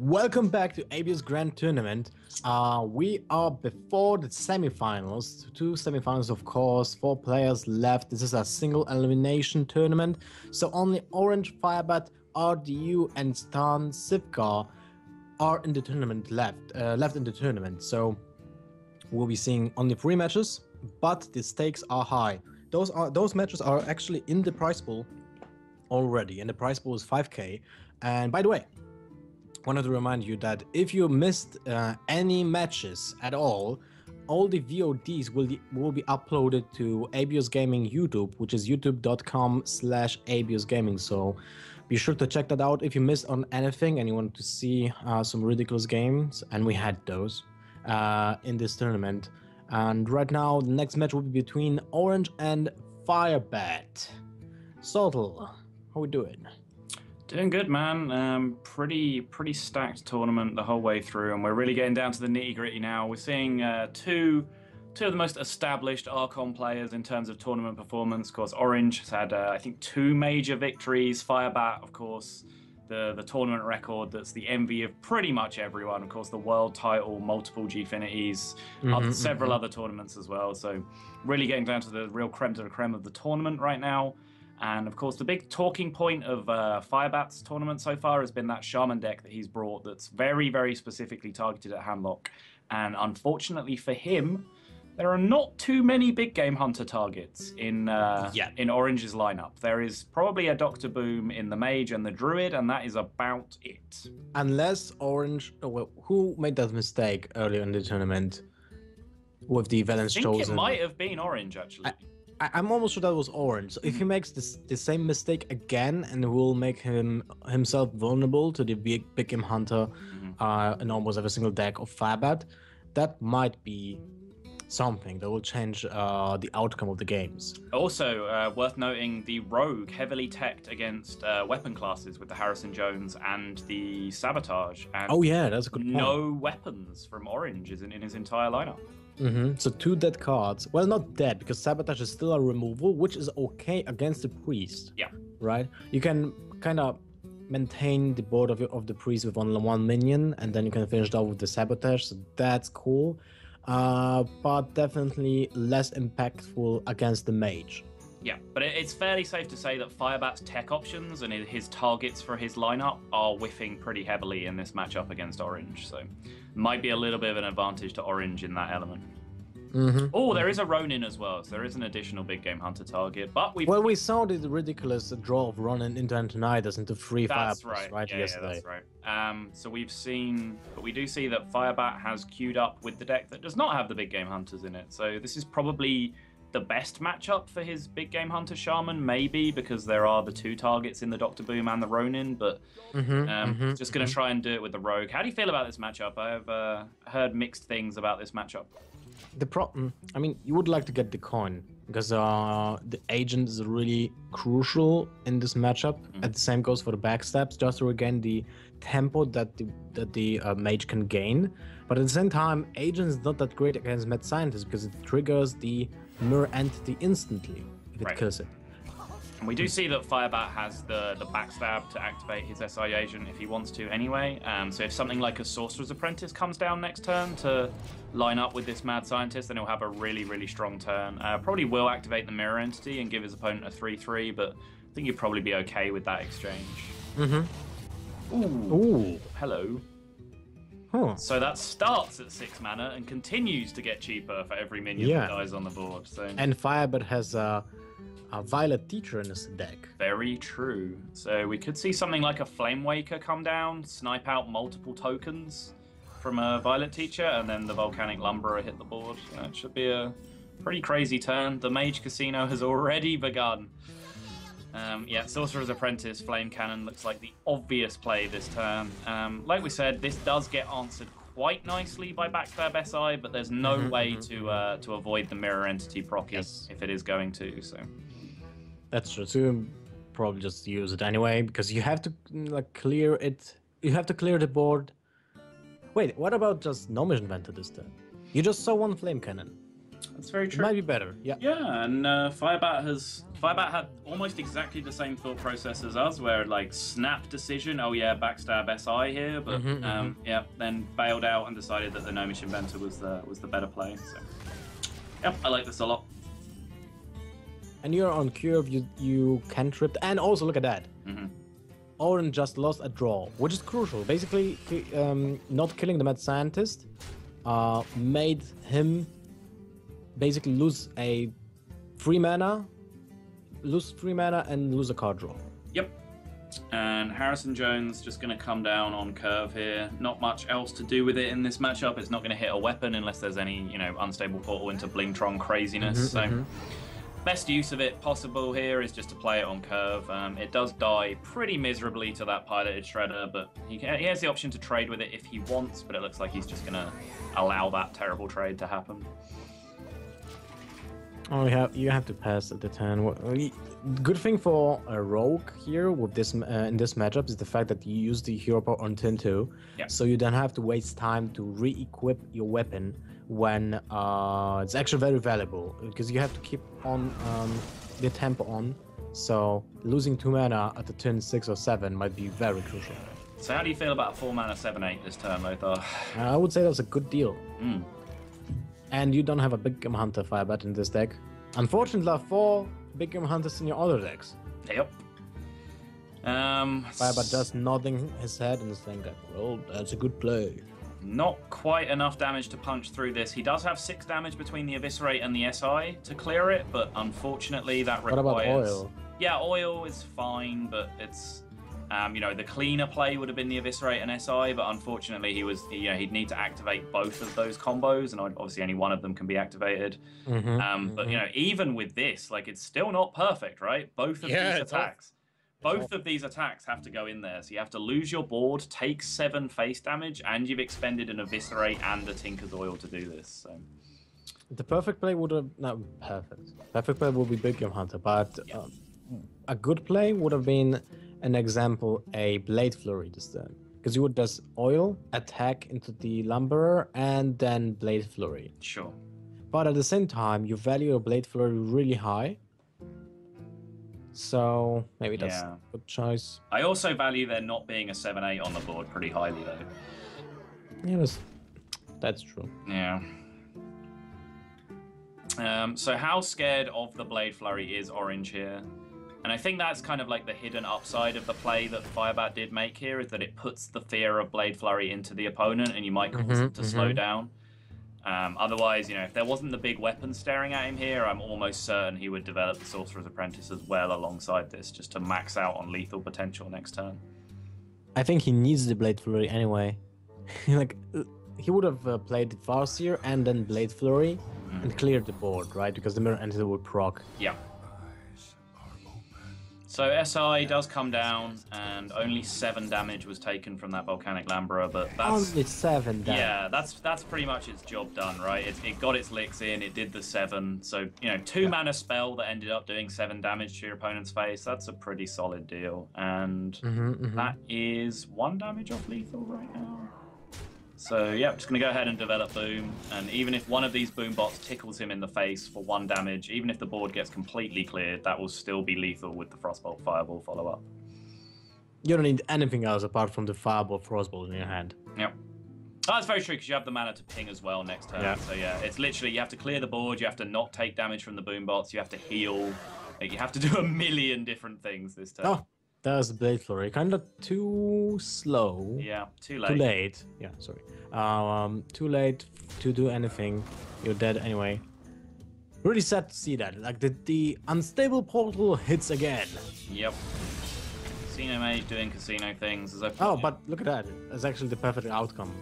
Welcome back to Abios Grand Tournament. We are before the semifinals. Two semifinals, of course, 4 players left. This is a single elimination tournament. So only Orange, Firebat, RDU, and Stan Sivkar are in the tournament left in the tournament. So we'll be seeing only 3 matches, but the stakes are high. Those matches are actually in the prize pool already, and the prize pool is 5k. And by the way, wanted to remind you that if you missed any matches at all the VODs will be uploaded to Abios Gaming YouTube, which is youtube.com/Abios Gaming. So be sure to check that out if you missed on anything and you want to see some ridiculous games, and we had those in this tournament. And right now the next match will be between Orange and Firebat. Sotel, how we doing? Doing good, man. Pretty stacked tournament the whole way through, and we're really getting down to the nitty-gritty now. We're seeing two of the most established Archon players in terms of tournament performance. Of course, Orange has had, I think, 2 major victories. Firebat, of course, the tournament record that's the envy of pretty much everyone. Of course, the world title, multiple Gfinities, several other tournaments as well. So really getting down to the real creme de la creme of the tournament right now. And of course, the big talking point of Firebat's tournament so far has been that Shaman deck that he's brought that's very, very specifically targeted at Handlock. And unfortunately for him, there are not too many big game hunter targets in Orange's lineup. There is probably a Dr. Boom in the Mage and the Druid, and that is about it. Unless Orange... well, who made that mistake earlier in the tournament with the Valence Chosen? I think it might have been Orange, actually. I'm almost sure that was Orange. So if he makes the same mistake again and will make himself vulnerable to the big game hunter in almost every single deck of Firebat, that might be something that will change the outcome of the games. Also, worth noting, the Rogue heavily teched against weapon classes with the Harrison Jones and the Sabotage. And oh yeah, that's a good point. No weapons from Orange in his entire lineup. So 2 dead cards. Well, not dead, because Sabotage is still a removal, which is okay against the Priest. Yeah. Right? You can kind of maintain the board of the Priest with only 1 minion, and then you can finish it off with the Sabotage, so that's cool. But definitely less impactful against the Mage. Yeah, but it's fairly safe to say that Firebat's tech options and his targets for his lineup are whiffing pretty heavily in this matchup against Orange, so might be a little bit of an advantage to Orange in that element. Oh, there is a Ronin as well, so there is an additional big game hunter target. But we saw the ridiculous draw of Ronin into Antonidas into 3 That's Firebats, right. yesterday. Yeah, that's right. So we do see that Firebat has queued up with the deck that does not have the big game hunters in it. So this is probably the best matchup for his big game hunter Shaman, maybe, because there are the 2 targets in the Dr. Boom and the Ronin, but just going to try and do it with the Rogue. How do you feel about this matchup? I've heard mixed things about this matchup. The problem, I mean, you would like to get the coin, because the agent is really crucial in this matchup. And the same goes for the backstabs, just to regain the tempo that the mage can gain. But at the same time, agent is not that great against mad scientist, because it triggers the mirror entity instantly if it kills it. And we do see that Firebat has the backstab to activate his SI agent if he wants to anyway. So if something like a Sorcerer's Apprentice comes down next turn to line up with this Mad Scientist, then he'll have a really, really strong turn. Probably will activate the mirror entity and give his opponent a 3/3, but I think you'd probably be okay with that exchange. Ooh. Hello. Huh. So that starts at 6 mana and continues to get cheaper for every minion that dies on the board. So. And Firebat has a Violet Teacher in his deck. Very true. So we could see something like a Flame Waker come down, snipe out multiple tokens from a Violet Teacher, and then the Volcanic Lumberer hit the board. It should be a pretty crazy turn. The Mage Casino has already begun. Yeah, Sorcerer's Apprentice, Flame Cannon looks like the obvious play this turn. Like we said, this does get answered quite nicely by Backstab SI, but there's no way to avoid the mirror entity proc if it is going to. So that's true. So you probably just use it anyway, because you have to clear it. You have to clear the board. Wait, what about just no Mission Venter this turn? You just saw 1 Flame Cannon. That's very It true. might be better. Yeah. Yeah, and Firebat had almost exactly the same thought process as us, where like snap decision. Oh yeah, backstab SI here, but yeah, then bailed out and decided that the Gnomish Inventor was the better play. So, yep, I like this a lot. And you're on curve. You cantrip, and also look at that. Oren just lost a draw, which is crucial. Basically, not killing the mad scientist made him basically lose 3 mana, and lose a card draw. Yep. And Harrison Jones just going to come down on curve here. Not much else to do with it in this matchup. It's not going to hit a weapon unless there's any, unstable portal into Blingtron craziness. Best use of it possible here is just to play it on curve. It does die pretty miserably to that piloted shredder, but he has the option to trade with it if he wants, but it looks like he's just going to allow that terrible trade to happen. Oh, you have to pass at the turn. Good thing for a rogue here with this in this matchup is the fact that you use the hero power on turn 2, so you don't have to waste time to re-equip your weapon when it's actually very valuable because you have to keep on the tempo on. So losing 2 mana at the turn 6 or 7 might be very crucial. So how do you feel about 4 mana 7/8 this turn, Lothar? I would say that's a good deal. And you don't have a Big Game Hunter Firebat in this deck. Unfortunately, there are 4 Big Game Hunters in your other decks. Yep. Firebat just nodding his head and saying like, well, that's a good play. Not quite enough damage to punch through this. He does have 6 damage between the Eviscerate and the SI to clear it, but unfortunately that requires... What about oil? Yeah, oil is fine, but it's... the cleaner play would have been the Eviscerate and SI, but unfortunately he'd need to activate both of those combos, and obviously only one of them can be activated. But even with this, like, it's still not perfect, right? Both of these attacks have to go in there. So you have to lose your board, take 7 face damage, and you've expended an Eviscerate and a Tinker's Oil to do this. So. The perfect play would have... No, perfect. Perfect play would be Big Game Hunter, but a good play would have been... an example, a Blade Flurry this turn. Because you would just oil, attack into the Lumberer, and then Blade Flurry. Sure. But at the same time, you value your Blade Flurry really high. So maybe that's a good choice. I also value there not being a 7/8 on the board pretty highly, though. Yeah, that's true. Yeah. So how scared of the Blade Flurry is Orange here? And I think that's kind of like the hidden upside of the play that Firebat did make here, is that it puts the fear of Blade Flurry into the opponent, and you might cause it to slow down. Otherwise, if there wasn't the big weapon staring at him here, I'm almost certain he would develop the Sorcerer's Apprentice as well alongside this, just to max out on lethal potential next turn. I think he needs the Blade Flurry anyway. He would have played Farseer and then Blade Flurry and cleared the board, right? Because the Mirror Entity would proc. Yeah. So SI does come down, and only 7 damage was taken from that Volcanic Lambra, but that's... Only 7 damage. Yeah, that's pretty much its job done, right? It got its licks in, it did the 7, so, 2 mana spell that ended up doing 7 damage to your opponent's face, that's a pretty solid deal. And that is 1 damage off lethal right now. So, yeah, just going to go ahead and develop Boom, and even if one of these Boom bots tickles him in the face for 1 damage, even if the board gets completely cleared, that will still be lethal with the Frostbolt Fireball follow-up. You don't need anything else apart from the Fireball Frostbolt in your hand. Yep. Oh, that's very true, because you have the mana to ping as well next turn. Yeah. So, yeah, it's literally, you have to clear the board, you have to not take damage from the Boom bots, you have to heal, you have to do a million different things this turn. Oh. There's Blade Flurry. Kind of too slow. Yeah, too late. Too late. Yeah, sorry. Too late to do anything. You're dead anyway. Really sad to see that. Like the unstable portal hits again. Yep. Casino Mage doing casino things. Oh, but look at that. That's actually the perfect outcome.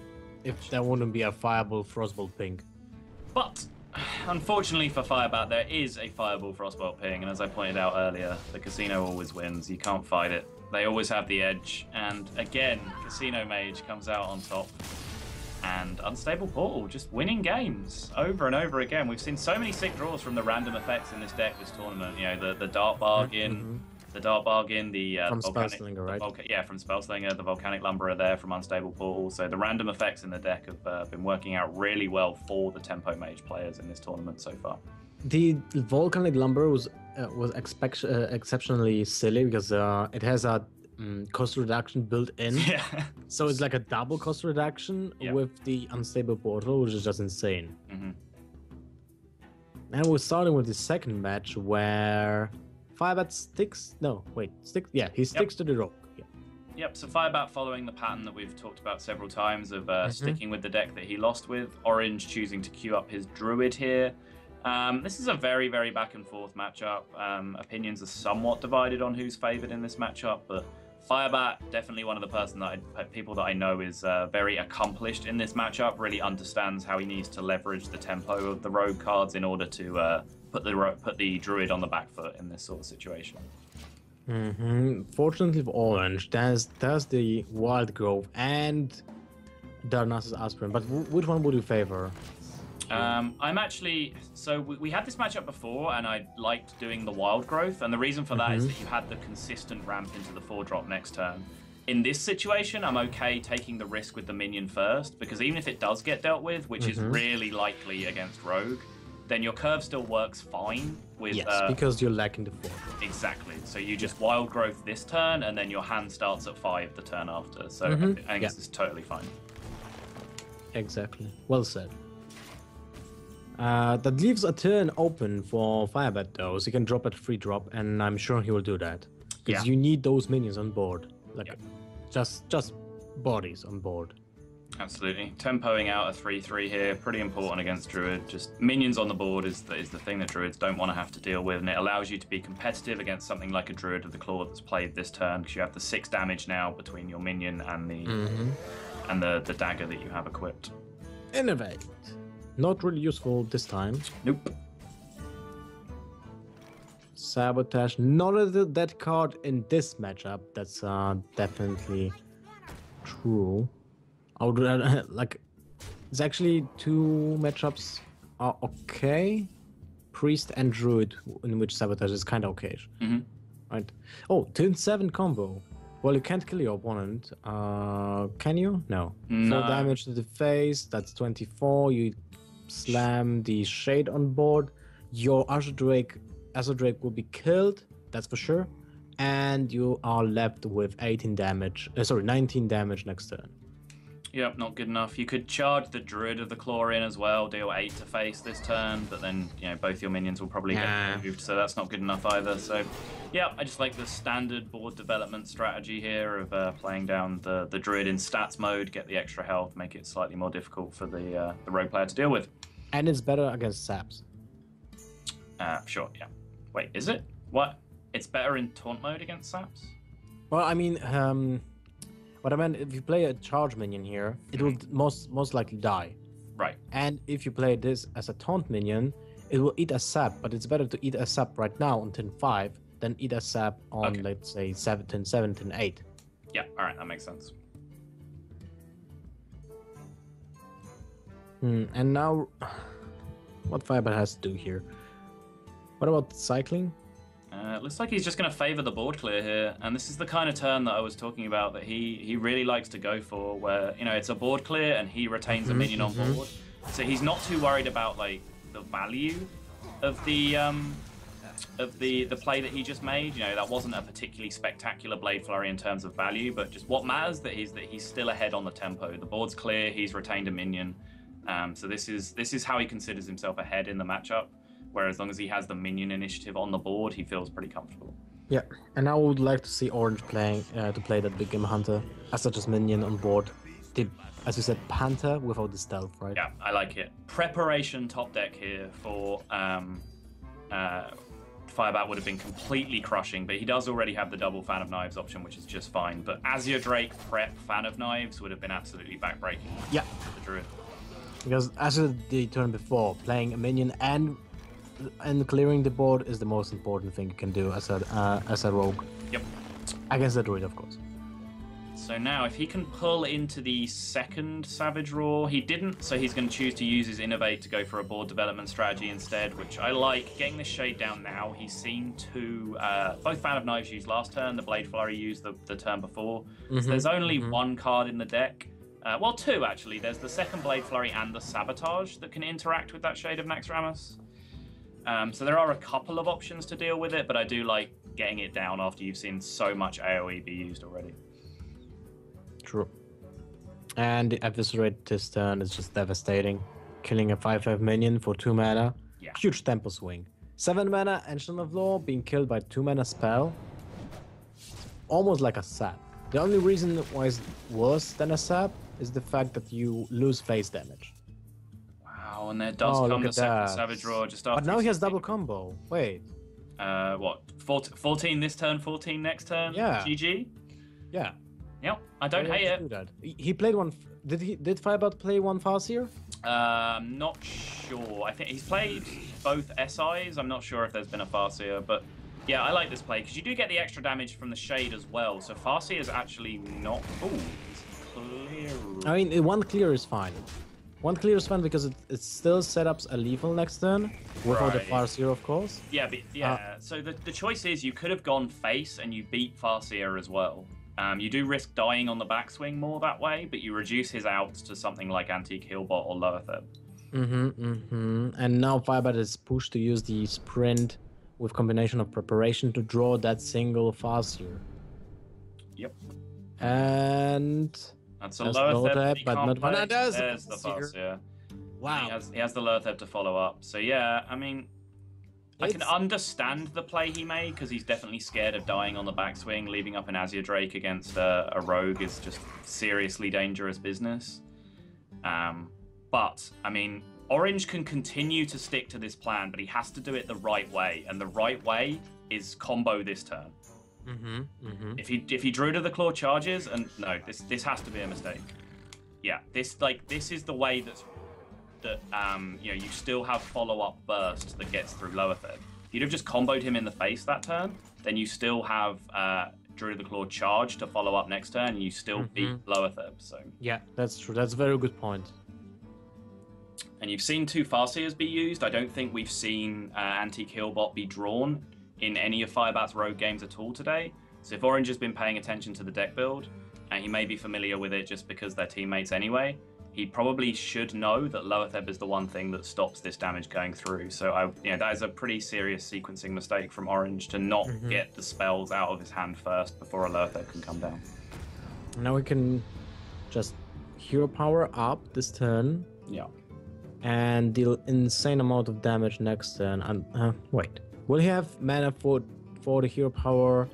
If there wouldn't be a Fireball Frostbolt ping. But unfortunately for Firebat, there is a Fireball Frostbolt ping, and as I pointed out earlier, the Casino always wins. You can't fight it. They always have the edge, and again, Casino Mage comes out on top. And Unstable Portal just winning games over and over again. We've seen so many sick draws from the random effects in this deck this tournament. The Dark Bargain, the Dark Bargain, the from volcanic, Spellslinger, right? yeah, from Spellslinger, the Volcanic Lumberer there from Unstable Portal. So the random effects in the deck have been working out really well for the Tempo Mage players in this tournament so far. The Volcanic Lumber was exceptionally silly because it has a cost reduction built in. Yeah. So it's like a double cost reduction with the Unstable Portal, which is just insane. Mm-hmm. And we're starting with the second match where Firebat sticks. No, wait, he sticks to the rogue. Yeah. Yep. So Firebat, following the pattern that we've talked about several times of sticking with the deck that he lost with. Orange choosing to queue up his Druid here. This is a very, very back and forth matchup. Opinions are somewhat divided on who's favored in this matchup, but Firebat, definitely one of the people that I know is very accomplished in this matchup, really understands how he needs to leverage the tempo of the rogue cards in order to put the Druid on the back foot in this sort of situation. Fortunately for Orange, there's the Wild Grove and Darnassus Aspirant, but which one would you favor? I'm actually... So we had this matchup before, and I liked doing the Wild Growth, and the reason for that is that you had the consistent ramp into the 4-drop next turn. In this situation, I'm okay taking the risk with the minion first, because even if it does get dealt with, which is really likely against Rogue, then your curve still works fine with... Yes, because you're lacking the 4-drop. Exactly. So you just Wild Growth this turn, and then your hand starts at 5 the turn after. So I guess it's totally fine. Exactly. Well said. That leaves a turn open for Firebat though, so he can drop at 3-drop, and I'm sure he will do that. Because you need those minions on board. Like, just bodies on board. Absolutely. Tempoing out a 3-3 here, pretty important against Druid. Just minions on the board is the thing that Druids don't want to have to deal with, and it allows you to be competitive against something like a Druid of the Claw that's played this turn, because you have the 6 damage now between your minion and the dagger that you have equipped. Innovate. Not really useful this time. Nope. Sabotage. Not that card in this matchup. That's definitely true. I would like. It's actually 2 matchups are okay. Priest and Druid, in which Sabotage is kind of okay. Right. Oh, turn 7 combo. Well, you can't kill your opponent. Can you? No. 4 damage to the face. That's 24. You slam the Shade on board. Your Azure Drake will be killed. That's for sure. And you are left with 19 damage next turn. Yep, not good enough. You could charge the Druid of the Claw in as well, deal 8 to face this turn, but then both your minions will probably get moved, so that's not good enough either. So, yeah, I just like the standard board development strategy here of playing down the Druid in stats mode, get the extra health, make it slightly more difficult for the rogue player to deal with. And it's better against saps. Sure, yeah. Wait, is it? What? It's better in taunt mode against saps? Well, I mean, what I meant, if you play a charge minion here, it will most likely die. Right. And if you play this as a taunt minion, it will eat a sap, but it's better to eat a sap right now on turn 5 than eat a sap on, let's say, turn 7, turn 8. Yeah, alright, that makes sense. And now, what Firebat has to do here? What about cycling? Looks like he's just going to favour the board clear here, and this is the kind of turn that I was talking about that he really likes to go for, where it's a board clear and he retains a minion on board, so he's not too worried about like the value of the play that he just made. That wasn't a particularly spectacular Blade Flurry in terms of value, but just what matters that he's still ahead on the tempo. The board's clear, he's retained a minion, so this is how he considers himself ahead in the matchup. Where as long as he has the minion initiative on the board, he feels pretty comfortable. Yeah, and I would like to see Orange playing to play that Big Game Hunter as such as minion on board. As you said, Panther without the stealth, right? Yeah, I like it. Preparation top deck here for Firebat would have been completely crushing, but he does already have the double Fan of Knives option, which is just fine. But Azure Drake prep Fan of Knives would have been absolutely backbreaking. Yeah. For the Druid. Because as the turn before, playing a minion and clearing the board is the most important thing you can do as a rogue. Yep. Against the Druid, of course. So now, if he can pull into the second Savage Roar, he didn't, so he's going to choose to use his Innovate to go for a board development strategy instead, which I like. Getting the Shade down now, he's seen two, both Fan of Knives used last turn, the Blade Flurry used the turn before. So there's only one card in the deck. Well, two, actually. There's the second Blade Flurry and the Sabotage that can interact with that Shade of Naxxramas. So there are a couple of options to deal with it, but I do like getting it down after you've seen so much AoE be used already. True. And the Eviscerate this turn is just devastating. Killing a 5/5 minion for 2 mana. Yeah. Huge tempo swing. 7 mana Ancient of Law being killed by 2 mana spell. Almost like a sap. The only reason why it's worse than a sap is the fact that you lose face damage. Wow, and there does come the second Savage Roar just after. But now he has double combo. Wait. What? 14 this turn, 14 next turn? Yeah. GG? Yeah. Yep, I don't hate it. That. He played one. Did Firebat play one Farseer? Not sure. I think he's played both SIs. I'm not sure if there's been a Farseer, but yeah, I like this play because you do get the extra damage from the Shade as well. So Farseer is actually not. Oh, it's clear. I mean, one clear is fine. One clear is fine because it still set up a lethal next turn without the Farseer, of course. Yeah, but so the choice is you could have gone face and you beat Farseer as well. You do risk dying on the backswing more that way, but you reduce his outs to something like Antique Healbot or Lower Theb. And now Firebat is pushed to use the sprint with combination of preparation to draw that single Farseer. Yep. And that's a Lower Theb, but not one. There's the Farseer. Wow. He has the Lower Theb to follow up. So yeah, I mean, I can understand the play he made because he's definitely scared of dying on the backswing. Leaving up an Azure Drake against a rogue is just seriously dangerous business. But, I mean, Orange can continue to stick to this plan, but he has to do it the right way. And the right way is combo this turn. If he Druid of the Claw charges, and no, this has to be a mistake. Yeah, this is the way that you still have follow-up burst that gets through Lower Theb. If you'd have just comboed him in the face that turn, then you still have Druid of the Claw charge to follow up next turn, and you still beat Lower Theb. So yeah, that's true. That's a very good point. And you've seen 2 Farseers be used. I don't think we've seen Antique Healbot be drawn in any of Firebat's rogue games at all today. So if Orange has been paying attention to the deck build, and he may be familiar with it just because they're teammates anyway, he probably should know that Lower Theb is the one thing that stops this damage going through. So that is a pretty serious sequencing mistake from Orange to not get the spells out of his hand first before a Lower Theb can come down. Now we can just hero power up this turn. Yeah. And deal insane amount of damage next turn. And wait, will he have mana for the hero power?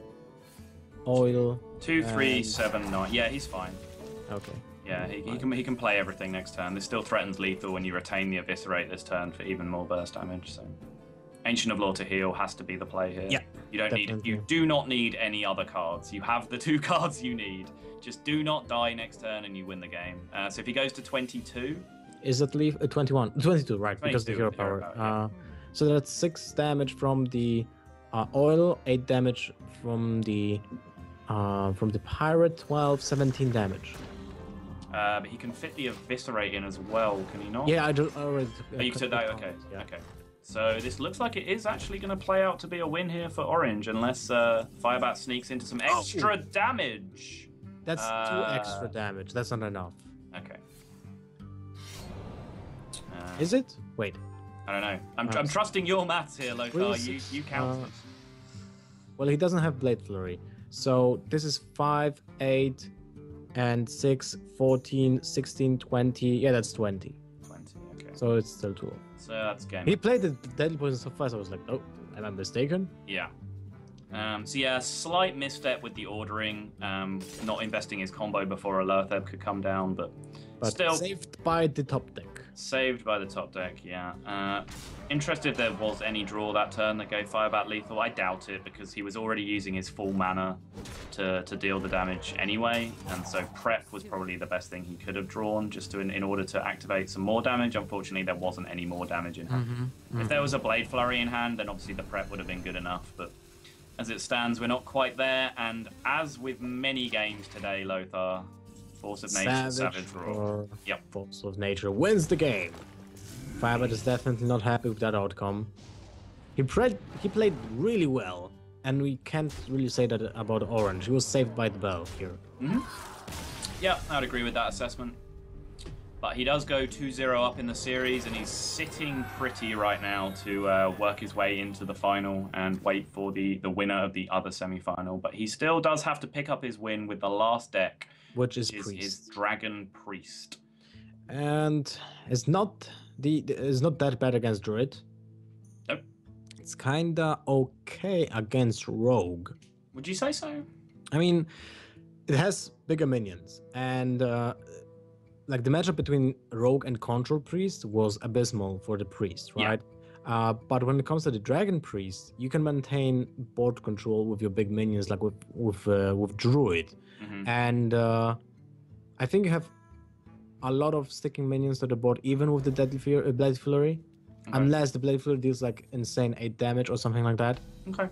Oil. 2, 3, 7, 9. Yeah, he's fine. Okay. Yeah, he can play everything next turn. This still threatens lethal when you retain the Eviscerate this turn for even more burst damage. So, Ancient of Law to heal has to be the play here. Yeah, you do not need any other cards. You have the 2 cards you need. Just do not die next turn and you win the game. So if he goes to 22, is it leave 21, 22, right? 22 because the hero with hero power. power, So that's 6 damage from the oil, 8 damage from the pirate, 12, 17 damage. But he can fit the Eviscerate in as well, can he not? Yeah, I already. You took that. Okay. Yeah. Okay. So this looks like it is actually going to play out to be a win here for Orange, unless Firebat sneaks into some extra damage. That's 2 extra damage. That's not enough. Okay. Is it? Wait. I don't know. I'm trusting your maths here, Lothar. You count. Well, he doesn't have Blade Flurry. So this is 5, 8, and 6, 14, 16, 20. Yeah, that's 20. 20, okay. So it's still 2. So that's game. He played the Deadly Poison so fast, I was like, oh, am I mistaken? Yeah. So yeah, slight misstep with the ordering, not investing his combo before a Lower Theb could come down, but still saved by the top deck. Saved by the top deck, yeah. Interested if there was any draw that turn that gave Firebat lethal. I doubt it because he was already using his full mana to deal the damage anyway, and so prep was probably the best thing he could have drawn just to in order to activate some more damage. Unfortunately, there wasn't any more damage in hand. If there was a Blade Flurry in hand, then obviously the prep would have been good enough, but As it stands, we're not quite there, and as with many games today, Lothar, Force of Nature, Savage Roar. Yep. Force of Nature wins the game. Firebat is definitely not happy with that outcome. He played really well, and we can't really say that about Orange. He was saved by the bell here. Yeah, I would agree with that assessment. But he does go 2-0 up in the series, and he's sitting pretty right now to work his way into the final and wait for the winner of the other semi-final. But he still does have to pick up his win with the last deck, which is his Dragon Priest. And it's not that bad against Druid. Nope. It's kinda okay against Rogue. Would you say so? I mean, it has bigger minions, and like the matchup between Rogue and Control Priest was abysmal for the Priest, right? Yeah. But when it comes to the Dragon Priest, you can maintain board control with your big minions, like with Druid, and I think you have a lot of sticking minions to the board, even with the Blade Flurry, unless the Blade Flurry deals like insane 8 damage or something like that. Okay.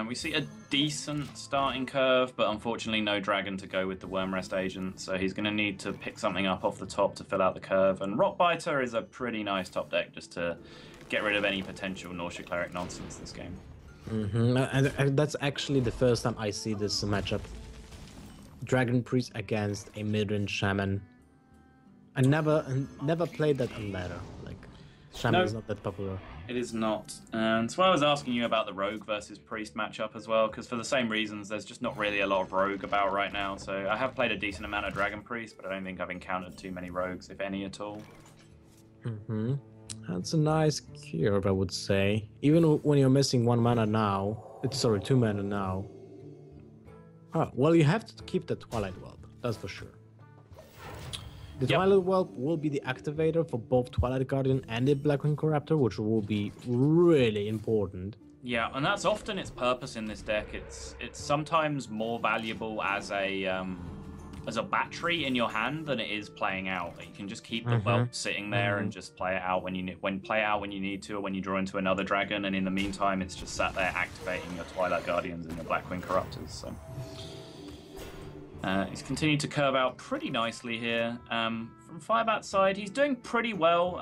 We see a decent starting curve, but unfortunately no dragon to go with the Wormrest agent, so he's going to need to pick something up off the top to fill out the curve, and Rockbiter is a pretty nice top deck just to get rid of any potential Nausea Cleric nonsense this game. And that's actually the first time I see this matchup. Dragon Priest against a mid-range Shaman. I never played that on ladder. Like, Shaman is not that popular. It is not. And so I was asking you about the Rogue versus Priest matchup as well, because for the same reasons, there's just not really a lot of Rogue about right now. So I have played a decent amount of Dragon Priest, but I don't think I've encountered too many Rogues, if any at all. That's a nice curve, I would say. Even when you're missing 1 mana now, 2 mana now. Oh, well, you have to keep the Twilight Whelp, that's for sure. The Twilight Whelp will be the activator for both Twilight Guardian and the Blackwing Corruptor, which will be really important. Yeah, and that's often its purpose in this deck. It's sometimes more valuable as a battery in your hand than it is playing out. You can just keep the whelp sitting there and just play it out when you need to, or when you draw into another dragon. And in the meantime, it's just sat there activating your Twilight Guardians and your Blackwing Corruptors. So he's continued to curve out pretty nicely here. From Firebat's side, he's doing pretty well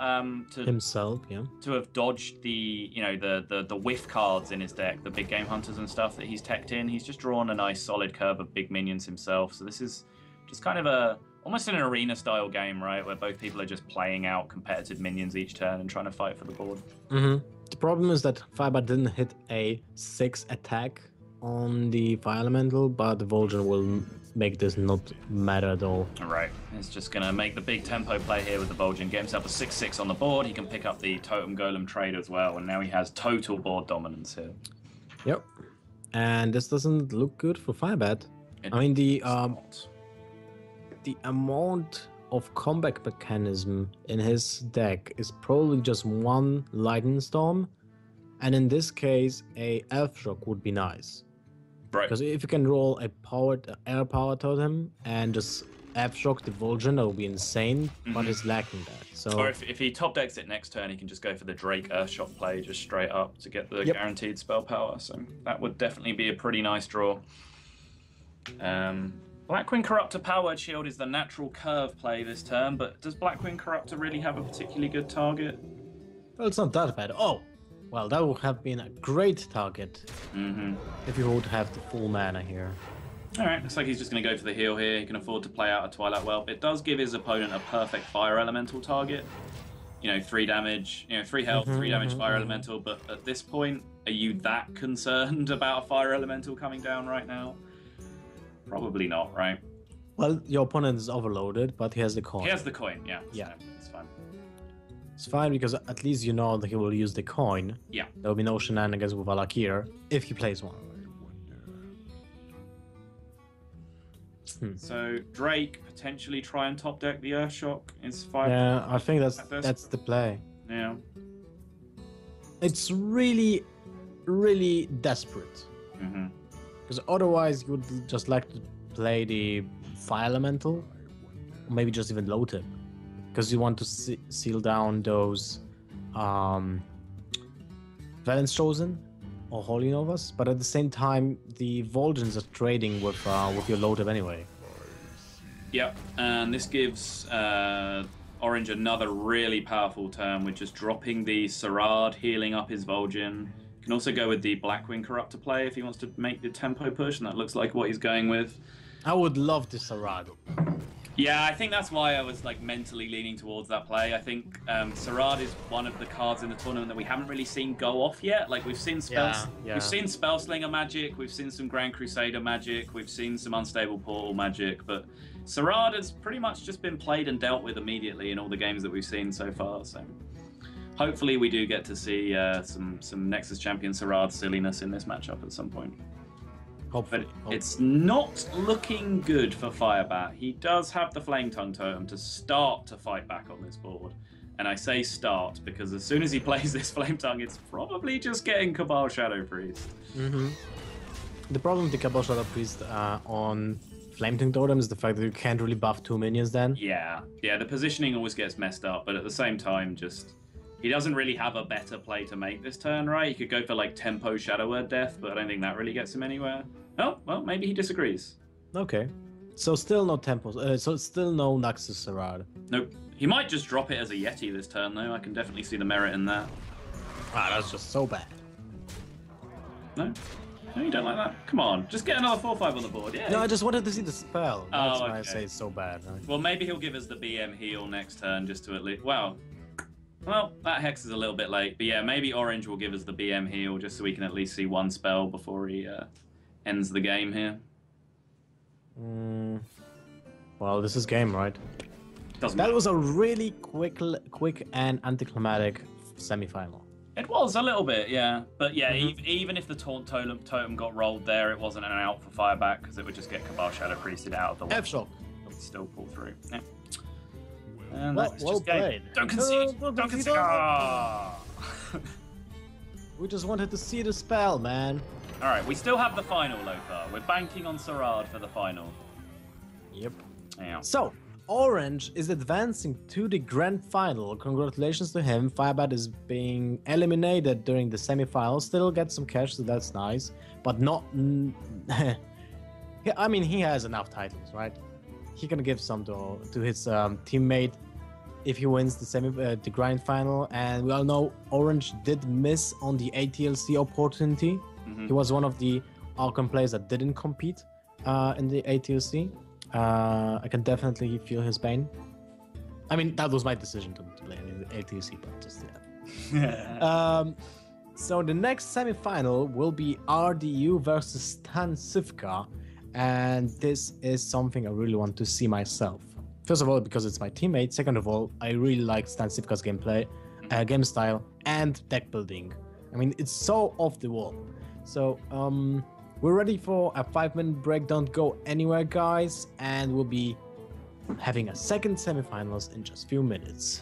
to have dodged the whiff cards in his deck, the big game hunters and stuff that he's teched in. He's just drawn a nice solid curve of big minions himself. So this is just kind of almost an arena style game, right, where both people are just playing out competitive minions each turn and trying to fight for the board. The problem is that Firebat didn't hit a 6 attack on the Fire Elemental, but the Vol'jin will make this not matter at all. Right, he's just going to make the big tempo play here with the Vol'jin, get himself a 6/6 on the board. He can pick up the Totem Golem trade as well, and now he has total board dominance here. Yep, and this doesn't look good for Firebat. I mean, the amount of comeback mechanism in his deck is probably just 1 Lightning Storm, and in this case, a Elf Shock would be nice. Right. Because if you can roll a air power totem and just Elf Shock the Vol'jin, that would be insane, but it's lacking that. So, or if he top decks it next turn, he can just go for the Drake Earthshock play just straight up to get the guaranteed spell power. So that would definitely be a pretty nice draw. Blackwing Corruptor Powered Shield is the natural curve play this turn, but does Blackwing Corruptor really have a particularly good target? Well, it's not that bad. Oh, well, that would have been a great target if you would have the full mana here. Alright, looks like he's just going to go for the heal here. He can afford to play out a Twilight Whelp. It does give his opponent a perfect Fire Elemental target. 3 damage, 3 health, 3 damage Fire Elemental, but at this point, are you that concerned about a Fire Elemental coming down right now? Probably not, right? Well, your opponent is overloaded, but he has the coin. He has the coin, yeah. Yeah. So it's fine. It's fine because at least you know that he will use the coin. Yeah. There will be no shenanigans with Valakir if he plays one. So Drake potentially try and top deck the Earthshock is 5. Yeah, I think that's the play. Yeah. It's really, really desperate. Because otherwise you would just like to play the Fire Elemental, or maybe just even low tip, because you want to seal down those Valence Chosen or Holy Novas, but at the same time, the Vol'jins are trading with your load up anyway. Yep, and this gives Orange another really powerful turn with just dropping the Sarad, healing up his Vol'jin. Can also go with the Blackwing Corruptor play if he wants to make the tempo push, and that looks like what he's going with. I would love the Sarad. Yeah, I think that's why I was like mentally leaning towards that play. I think Sarad is one of the cards in the tournament that we haven't really seen go off yet. Like we've seen we've seen Spellslinger magic, we've seen some Grand Crusader magic, we've seen some Unstable Portal magic, but Sarad has pretty much just been played and dealt with immediately in all the games that we've seen so far. So hopefully we do get to see some Nexus Champion Sarad silliness in this matchup at some point. Hopefully. But it's not looking good for Firebat. He does have the Flame Tongue Totem to start to fight back on this board. And I say start because as soon as he plays this Flame Tongue, it's probably just getting Cabal Shadow Priest. Mm-hmm. The problem with the Cabal Shadow Priest on Flame Tongue Totem is the fact that you can't really buff 2 minions then. Yeah, the positioning always gets messed up, but at the same time, he doesn't really have a better play to make this turn, right? He could go for like Tempo Shadow Word Death, but I don't think that really gets him anywhere. Oh, well, maybe he disagrees. Okay. So still no Tempo, so still no Naxus Sarad. Nope. He might just drop it as a Yeti this turn, though. I can definitely see the merit in that. Ah, that's just so bad. No? No, you don't like that? Come on, just get another 4/5 on the board, yeah. No, I just wanted to see the spell. That's why I okay. say it's so bad. Right? Well, maybe he'll give us the BM heal next turn just to at least... Well, that Hex is a little bit late. But yeah, maybe Orange will give us the BM heal just so we can at least see one spell before he ends the game here. Well, this is game, right? Doesn't that matter. was a really quick and anticlimactic semi-final. It was a little bit, yeah. But yeah, even if the Taunt Totem got rolled there, it wasn't an out for Firebat because it would just get Cabal Shadow Priested out of the way. F-Shock. It would still pull through. Yeah. And well, that's well just played. Don't concede! Don't concede! Ah! We just wanted to see the spell, man. Alright, we still have the final, Lothar. We're banking on Sarad for the final. Yep. Yeah. So, Orange is advancing to the grand final. Congratulations to him. Firebat is being eliminated during the semifinals. Still gets some cash, so that's nice. But not... I mean, he has enough titles, right? He can give some to his teammate if he wins the grand final. And we all know Orange did miss on the ATLC opportunity. He was one of the Archon players that didn't compete in the ATLC. I can definitely feel his pain. I mean, that was my decision to play in the ATLC, but just yeah. So the next semi-final will be RDU versus Stan Sivka, and this is something I really want to see myself. First of all, because it's my teammate. Second of all, I really like Stan Sivka's gameplay, game style, and deck building. I mean, it's so off the wall. So, we're ready for a 5-minute break. Don't go anywhere, guys, and we'll be having a second semifinals in just a few minutes.